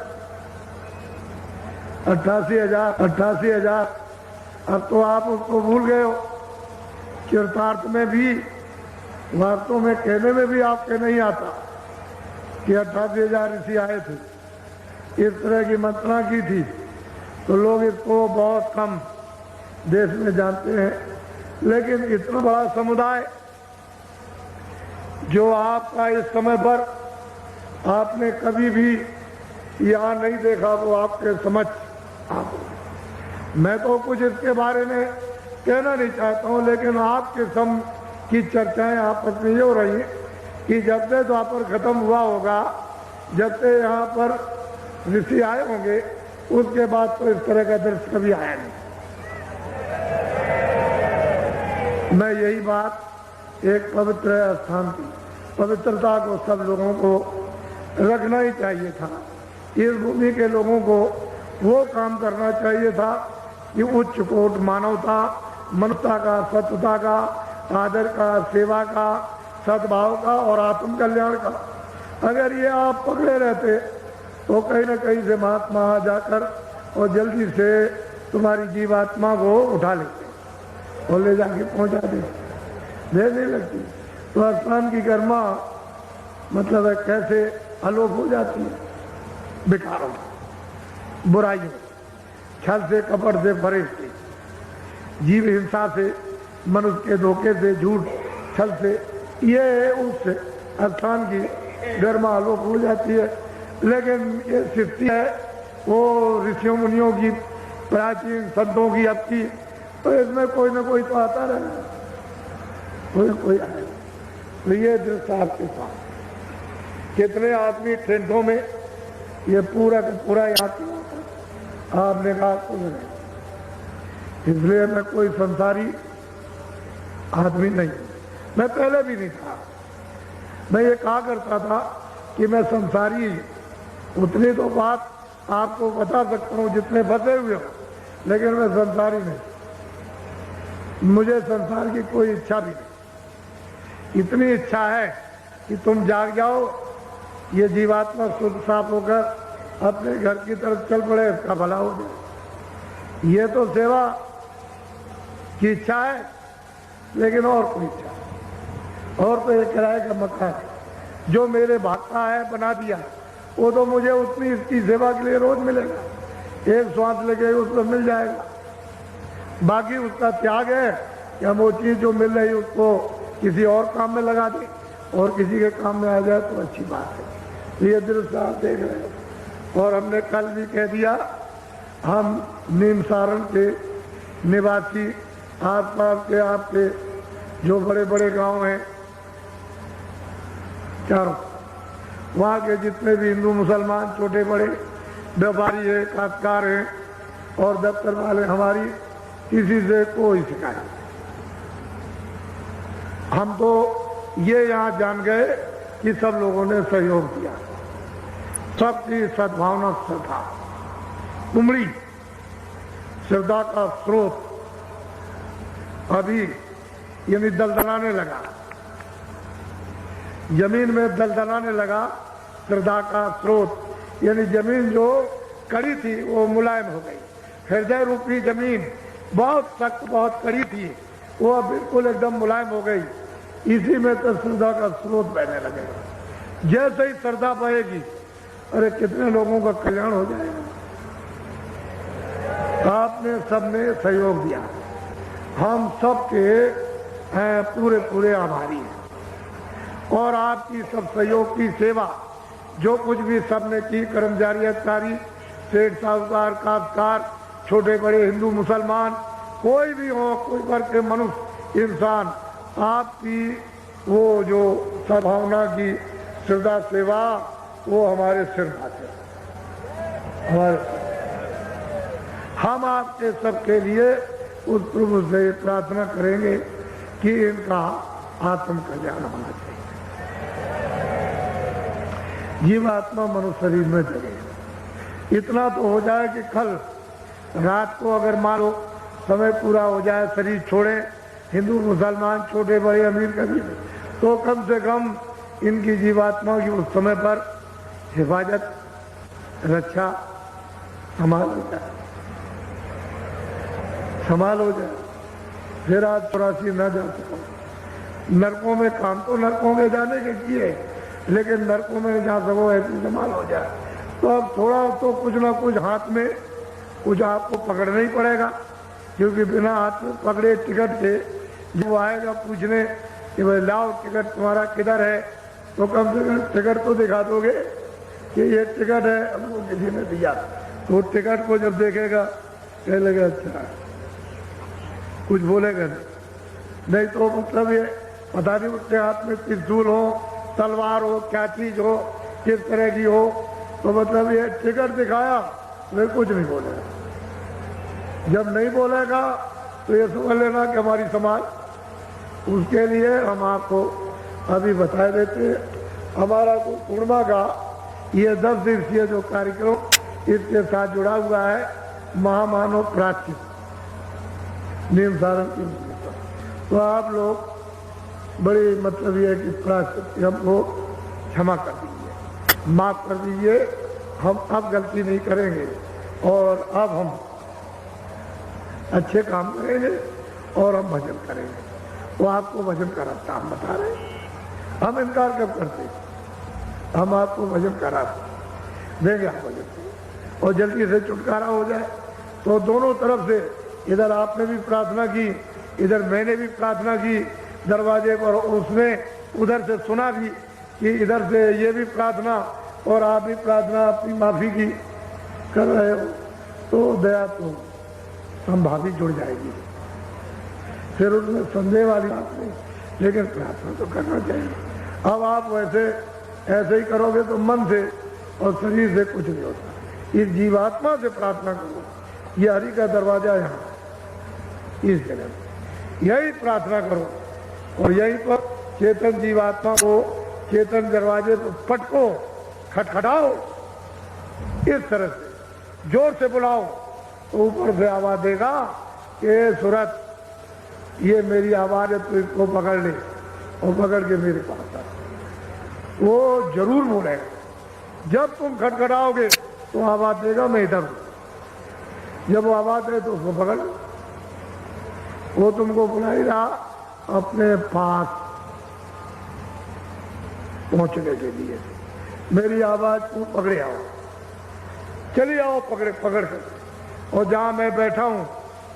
88,000। अब तो आप उसको भूल गए हो। चरितार्थ में भी, वास्तव में कहने में भी आपके नहीं आता कि 88,000 ऋषि आए थे, इस तरह की मंत्रणा की थी। तो लोग इसको बहुत कम देश में जानते हैं, लेकिन इतना बड़ा समुदाय जो आपका इस समय पर आपने कभी भी यहाँ नहीं देखा, वो आपके समझ मैं तो कुछ इसके बारे में कहना नहीं चाहता हूँ, लेकिन आपके सम की चर्चाएं आपस में ये हो रही हैं कि जब से द्वापर खत्म हुआ होगा, जब से यहाँ पर ऋषि आए होंगे, उसके बाद तो इस तरह का दृश्य कभी आया नहीं। मैं यही बात, एक पवित्र स्थान की पवित्रता को सब लोगों को रखना ही चाहिए था। इस भूमि के लोगों को वो काम करना चाहिए था कि उच्च कोट मानवता, मनुष्यता का, सत्यता का, आदर का, सेवा का, सद्भाव का और आत्म कल्याण का। अगर ये आप पकड़े रहते तो कहीं न कहीं से महात्मा आ जाकर और जल्दी से तुम्हारी जीवात्मा को उठा लेते और ले जाके पहुंचा देर नहीं लगती। तो स्थान की कर्मा मतलब है कैसे आलोक हो जाती है विकारों, बुराइयों। छल से, कपट से, फरेब से, जीव हिंसा से, मनुष्य के धोखे से, झूठ छल से, ये उस स्थान की गर्मा आलोक हो जाती है। लेकिन ये सृष्टि है वो ऋषियों मुनियों की, प्राचीन संतों की, अब की, तो इसमें कोई ना कोई तो आता रहेगा, कोई ना कोई आएगा। तो ये दृश्य आपके साथ, कितने आदमी टेंटों में, ये पूरा का पूरा यहाँ आपने कहा कुछ नहीं। इसलिए मैं कोई संसारी आदमी नहीं, मैं पहले भी नहीं था। मैं ये कहा करता था कि मैं संसारी, उतनी तो बात आपको बता सकता हूँ जितने फंसे हुए हो, लेकिन मैं संसारी नहीं, मुझे संसार की कोई इच्छा भी नहीं। इतनी इच्छा है कि तुम जाग जाओ, ये जीवात्मा शुद्ध साफ होकर अपने घर की तरफ चल पड़े, इसका भला हो जाए। ये तो सेवा की इच्छा है, लेकिन और कोई इच्छा, और तो ये किराए का मकान जो मेरे भागता है बना दिया, वो तो मुझे उतनी इसकी सेवा के लिए रोज मिलेगा, एक श्वास लगे उसको मिल जाएगा। बाकी उसका त्याग है कि हम वो चीज जो मिल रही उसको किसी और काम में लगा दें, और किसी के काम में आ जाए तो अच्छी बात है। तो ये दृश्य आप देख रहे हो। और हमने कल भी कह दिया, हम नीम सारण के निवासी, आसपास के आपके जो बड़े बड़े गांव हैं चारों, वहाँ के जितने भी हिंदू मुसलमान छोटे बड़े व्यापारी हैं, काश्तकार हैं और दफ्तर वाले, हमारी किसी से कोई शिकायत। हम तो ये यहाँ जान गए कि सब लोगों ने सहयोग दिया, सबकी सद्भावना श्रद्धा उमड़ी, श्रद्धा का स्रोत अभी यानी दलदलाने लगा, जमीन में दलदलाने लगा। श्रद्धा का स्रोत यानी जमीन जो कड़ी थी वो मुलायम हो गई। हृदय रूपी जमीन बहुत सख्त, बहुत कड़ी थी, वो अब बिल्कुल एकदम मुलायम हो गई। इसी में तो श्रद्धा का स्रोत बहने लगेगा। जैसे ही श्रद्धा बहेगी, अरे कितने लोगों का कल्याण हो जाएगा। आपने सबने सहयोग दिया, हम सबके पूरे पूरे आभारी हैं। और आपकी सब सहयोग की सेवा जो कुछ भी सबने की, कर्मचारी, अधिकारी, सेठ, साहूकार, काश्तकार, छोटे बड़े, हिंदू मुसलमान, कोई भी हो, कोई वर्ग के मनुष्य, इंसान, आपकी वो जो सद्भावना की श्रद्धा सेवा, वो हमारे सिर भाते, हमारे हम आपके सबके लिए उस प्रभु से प्रार्थना करेंगे कि इनका आत्म कल्याण होना चाहिए। जीवात्मा मनुष्य शरीर में जगे, इतना तो हो जाए कि कल रात को अगर मान लो समय पूरा हो जाए, शरीर छोड़े, हिंदू मुसलमान, छोटे बड़े, अमीर गरीब, तो कम से कम इनकी जीवात्मा की उस समय पर हिफाजत, रक्षा, संभाल हो जाए, संभाल हो जाए। फिर आज 84 न जा सको नरकों में, काम तो नरकों में जाने के किए, लेकिन नरकों में जा सको ऐसी संभाल हो जाए। तो अब थोड़ा तो कुछ ना कुछ हाथ में कुछ आपको पकड़ना ही पड़ेगा, क्योंकि बिना हाथ में पकड़े टिकट के जो आएगा पूछने कि भाई लाओ टिकट तुम्हारा किधर है, तो कम से कम टिकट तो दिखा दोगे कि ये टिकट है, हमको किसी ने दिया। तो टिकट को जब देखेगा कह लेगा अच्छा, कुछ बोलेगा नहीं तो मतलब ये पता नहीं उसके हाथ में त्रिशूल हो, तलवार हो, क्या चीज हो, किस तरह की हो, तो मतलब ये टिकट दिखाया वे कुछ नहीं बोलेगा। जब नहीं बोलेगा तो ये समझ लेना कि हमारी समाज, उसके लिए हम आपको अभी बता देते, हमारा पूर्णिमा का ये 10 दिवसीय जो कार्यक्रम इसके साथ जुड़ा हुआ है, महामानव प्राच्य नीम सारण की। तो आप लोग बड़ी मतलब ये कि प्राश्चित्य हमको क्षमा कर दीजिए, माफ कर दीजिए, हम अब गलती नहीं करेंगे और अब हम अच्छे काम करेंगे और हम भजन करेंगे। वो आपको भजन का रास्ता हम बता रहे हैं, हम इनकार कब करते, हम आपको भजन का रास्ता देंगे, आप भजन करें और जल्दी से छुटकारा हो जाए। तो दोनों तरफ से, इधर आपने भी प्रार्थना की, इधर मैंने भी प्रार्थना की दरवाजे पर, उसने उधर से सुना भी कि इधर से ये भी प्रार्थना और आप भी प्रार्थना अपनी माफी की कर रहे हो, तो दया तो संभावी जुड़ जाएगी। फिर उसमें संदेह वाली बात नहीं, लेकिन प्रार्थना तो करना चाहिए। अब आप वैसे ऐसे ही करोगे तो मन से और शरीर से कुछ नहीं होता। इस जीवात्मा से प्रार्थना करो, ये हरि का दरवाजा यहाँ इस जगह, यही प्रार्थना करो और यहीं पर चेतन जीवात्मा को चेतन दरवाजे पर पटको, खटखटाओ, इस तरह से जोर से बुलाओ तो ऊपर से आवाज देगा कि सूरत ये मेरी आवाज है, तो इसको पकड़ ले और पकड़ के मेरे पास आ। वो जरूर बोलेगा। जब तुम खटखटाओगे तो आवाज देगा मैं इधर हूं। जब वो आवाज दे तो उसको पकड़ लो। वो तुमको बुला ही रहा अपने पास पहुंचने के लिए। मेरी आवाज को पकड़े आओ, चलिए आओ पकड़ कर, और जहां मैं बैठा हूं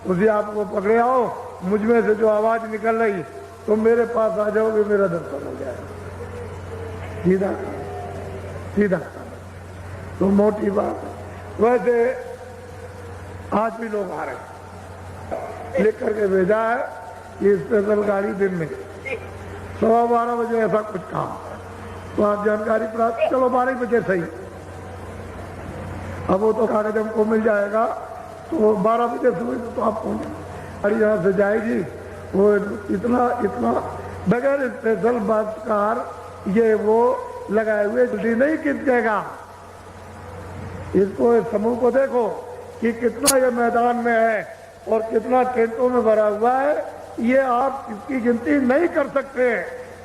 उसी आपको पकड़े आओ। मुझ में से जो आवाज निकल रही तो मेरे पास आ जाओगे, मेरा दर्शन हो जाएगा। सीधा सीधा तो मोटी बात है। वैसे आज भी लोग आ रहे हैं, लिख करके भेजा है कि स्पेशल गाड़ी दिन में 12:15 बजे ऐसा कुछ काम, तो आप जानकारी प्राप्त, चलो 12 बजे सही। अब वो तो कागज हमको मिल जाएगा, तो 12 बजे सुबह तो आप पहुंचे। गाड़ी यहाँ से जाएगी, वो इतना बगैर स्पेशल बस कार ये वो लगाए हुए जल्दी नहीं खींचेगा। इसको इस समूह को देखो कि कितना ये मैदान में है और कितना टेंटों में भरा हुआ है। ये आप इसकी गिनती नहीं कर सकते।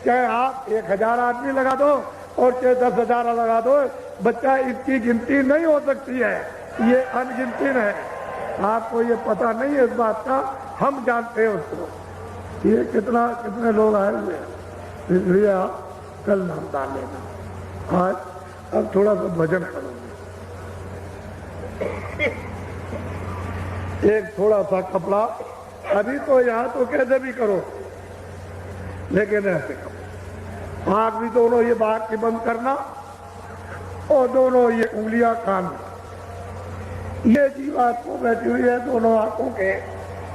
चाहे आप 1000 आदमी लगा दो और चाहे 10,000 लगा दो, बच्चा इसकी गिनती नहीं हो सकती है। ये अनगिनती है। आपको ये पता नहीं है इस बात का, हम जानते हैं उसको। ये कितने लोग आए हुए हैं, इसलिए आप कल नाम डाल लेना। आज अब थोड़ा सा भजन करोगे, एक थोड़ा सा कपड़ा, अभी तो यहाँ तो कैसे भी करो, लेकिन ऐसे करो। आँख भी दोनों ये बात की बंद करना और दोनों ये उंगलियां कान में। ये जीवात्मा बैठी हुई है दोनों आंखों के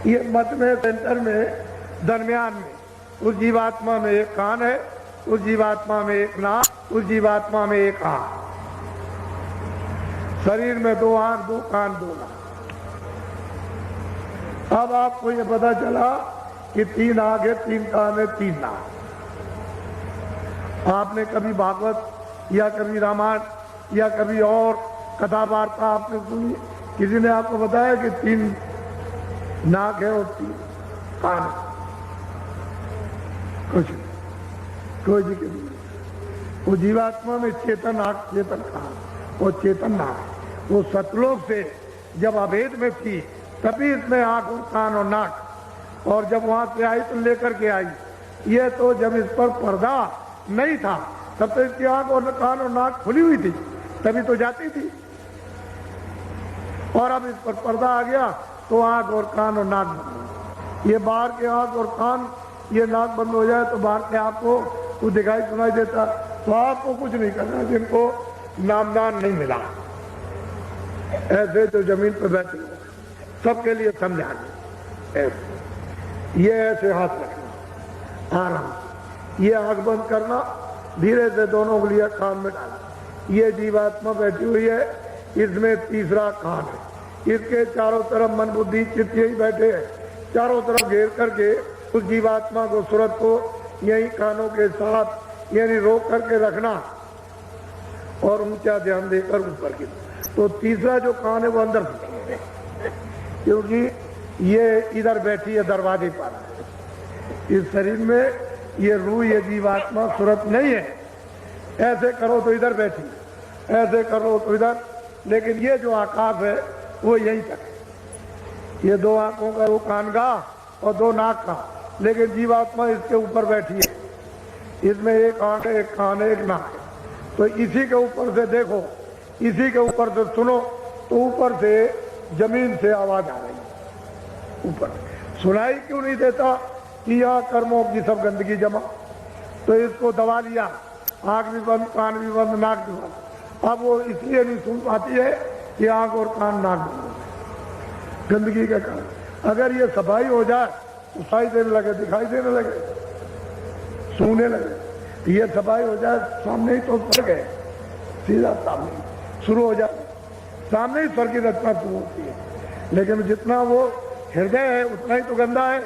ये मध्य में, सेंटर में, दरमियान में। उस जीवात्मा में एक कान है, उस जीवात्मा में एक नाक, उस जीवात्मा में एक आंख। शरीर में 2 आंख, 2 कान, 2 नाक। अब आपको ये पता चला कि 3 आंख है, 3 कान है, 3 नाक। आपने कभी भागवत या कभी रामायण या कभी और कथा वार्ता आपने सुनी, किसी ने आपको बताया कि 3 नाक है और 3 कान है? कुछ नहीं, कोई जिक्र नहीं। वो जीवात्मा में चेतन आंख, चेतन कान और चेतन नाक। वो सतलोक से जब अभेद में थी तभी इसमें आंख और कान और नाक, और जब वहां से आई तो लेकर के आई। ये तो जब इस पर पर्दा नहीं था तब तो इसकी आंख और कान और नाक खुली हुई थी, तभी तो जाती थी। और अब इस पर पर्दा आ गया तो आंख और कान और नाक बंद। ये बाहर के आंख और कान, ये नाक बंद हो जाए तो बाहर के आपको कुछ दिखाई सुनाई देता। तो आपको कुछ नहीं करना जिनको नामदान नहीं मिला। ऐसे जो जमीन पर बैठे सबके लिए समझा ऐसे, ये ऐसे हाथ रखना आराम, ये आंख बंद करना, धीरे से दोनों उंगलियां कान में डालना। ये जीवात्मा बैठी हुई है, इसमें तीसरा कान है। इसके चारों तरफ मन बुद्धि चित्त यही बैठे हैं, चारों तरफ घेर करके उस जीवात्मा को, सूरत को यही कानों के साथ यानी रोक करके रखना और ऊंचा ध्यान देकर ऊपर की। तो तीसरा जो कान है वो अंदर, क्योंकि ये इधर बैठी है दरवाजे पर। इस शरीर में ये रूह, ये जीवात्मा सूरत नहीं है। ऐसे करो तो इधर बैठी, ऐसे करो तो इधर, लेकिन ये जो आकाश है वो यहीं तक है। ये 2 आंखों का, वो कान का और 2 नाक का, लेकिन जीवात्मा इसके ऊपर बैठी है। इसमें एक आंख है, एक कान है, एक नाक है। तो इसी के ऊपर से देखो, इसी के ऊपर से सुनो, तो ऊपर से जमीन से आवाज आ रही है ऊपर। सुनाई क्यों नहीं देता कि यहाँ कर्मों की सब गंदगी जमा, तो इसको दबा लिया, आंख भी बंद, कान भी बंद, नाक भी बंद। अब वो इसलिए नहीं सुन पाती है कि आंख और कान नाक बंद हो गए गंदगी के कारण। अगर ये सफाई हो जाए तो सुनाई देने लगे, दिखाई देने लगे, सूंघने लगे। ये सफाई हो जाए, सामने ही तो पड़ गए, सीधा सामने शुरू हो जाए, सामने ही स्वर की रचना शुरू होती है। लेकिन जितना वो हृदय है उतना ही तो गंदा है,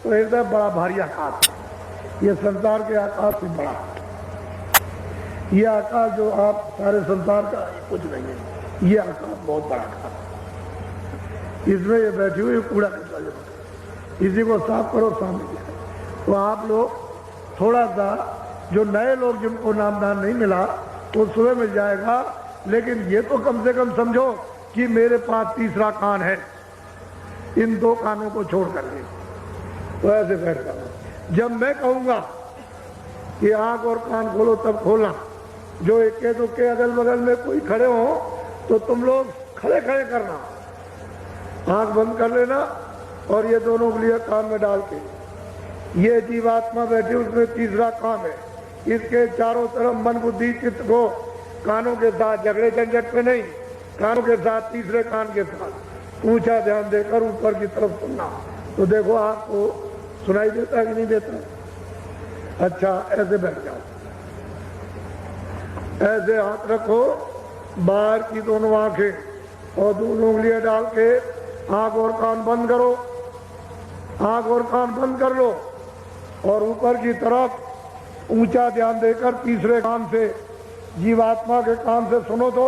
तो हृदय बड़ा भारी आकाश है, ये संसार के आकाश से बड़ा। ये आकाश जो आप सारे संसार का कुछ नहीं है, ये आकाश बहुत बड़ा आकाश है। इसमें ये बैठी हुई कूड़ा कचरा जमा, इसी को साफ करो सामने। तो आप लोग थोड़ा सा, जो नए लोग जिनको नामदान नहीं मिला तो सुबह मिल जाएगा, लेकिन ये तो कम से कम समझो कि मेरे पास तीसरा कान है, इन दो कानों को छोड़ करके। तो ऐसे बैठ जाओ। जब मैं कहूँगा कि आंख और कान खोलो तब खोलना। जो इक्के दुक्के अगल बगल में कोई खड़े हो तो तुम लोग खड़े खड़े करना, आंख बंद कर लेना और ये दोनों उंगलियां कान में डाल के। ये जीवात्मा बैठी, उसमें तीसरा कान है, इसके चारों तरफ मन बुद्धि चित्त को कानों के साथ, झगड़े झंझट पे नहीं, कानों के साथ, तीसरे कान के साथ ऊंचा ध्यान देकर ऊपर की तरफ सुनना। तो देखो आपको सुनाई देता है कि नहीं देता। अच्छा, ऐसे बैठ जाओ, ऐसे हाथ रखो, बाहर की दोनों आंखें और दोनों उंगलियां डाल के आंख और कान बंद करो, आंख और कान बंद कर लो और ऊपर की तरफ ऊंचा ध्यान देकर तीसरे कान से, जीवात्मा के कान से सुनो। तो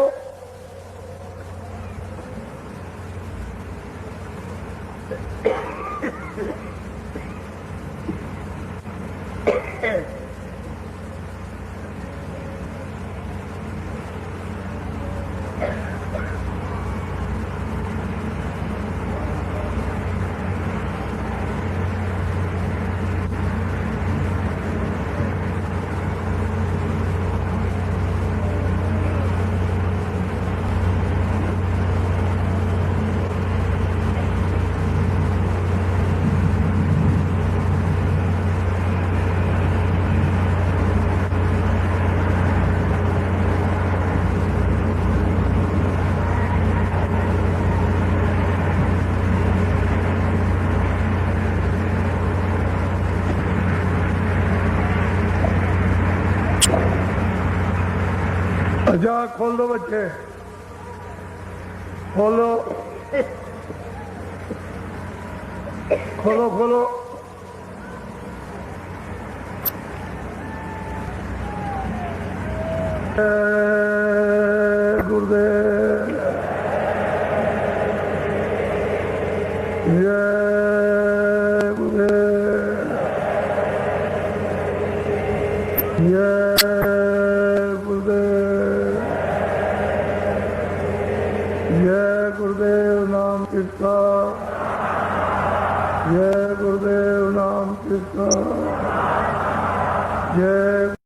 अच्छा, खोल दो बच्चे, खोलो खोलो खोलो। गुरुदेव जय गुरुदेव जय गुरुदेव जय गुरुदेव नाम किसका, जय गुरुदेव नाम किसका, जय